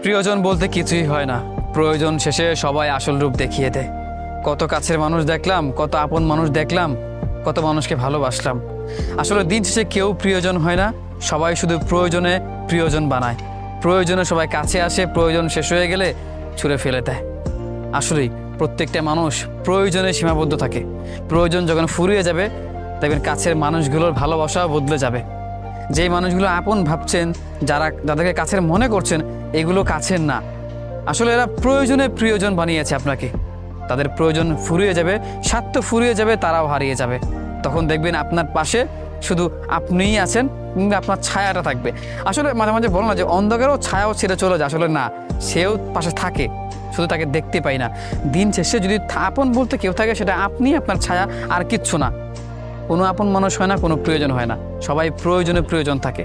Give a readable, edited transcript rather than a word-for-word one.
প্রিয়জন বলতে কিছুই হয় না, প্রয়োজন শেষে সবাই আসল রূপ দেখিয়ে দেয়। কত কাছের মানুষ দেখলাম, কত আপন মানুষ দেখলাম, কত মানুষকে ভালোবাসলাম। আসলে দিন শেষে কেউ প্রিয়জন হয় না, সবাই শুধু প্রয়োজনে প্রিয়জন বানায়। প্রয়োজনে সবাই কাছে আসে, প্রয়োজন শেষ হয়ে গেলে ছুঁড়ে ফেলে দেয়। আসলেই প্রত্যেকটা মানুষ প্রয়োজনে সীমাবদ্ধ থাকে। প্রয়োজন যখন ফুরিয়ে যাবে, দেখবেন কাছের মানুষগুলোর ভালোবাসাও বদলে যাবে। যেই মানুষগুলো আপন ভাবছেন, যাদেরকে কাছের মনে করছেন, এগুলো কাছের না। আসলে এরা প্রয়োজনে প্রিয়জন বানিয়েছে আপনাকে। তাদের প্রয়োজন ফুরিয়ে যাবে, স্বার্থ ফুরিয়ে যাবে, তারাও হারিয়ে যাবে। তখন দেখবেন আপনার পাশে শুধু আপনিই আছেন, কিংবা আপনার ছায়াটা থাকবে। আসলে মাঝে মাঝে বলো না যে অন্ধকারও ছায়াও ছেড়ে চলে যায়, আসলে না, সেও পাশে থাকে, শুধু তাকে দেখতে পাই না। দিন শেষে যদি আপন বলতে কেউ থাকে, সেটা আপনি, আপনার ছায়া, আর কিচ্ছু না। কোনো আপন মানুষ হয় না, কোনো প্রিয়জন হয় না, সবাই প্রয়োজনে প্রিয়জন থাকে।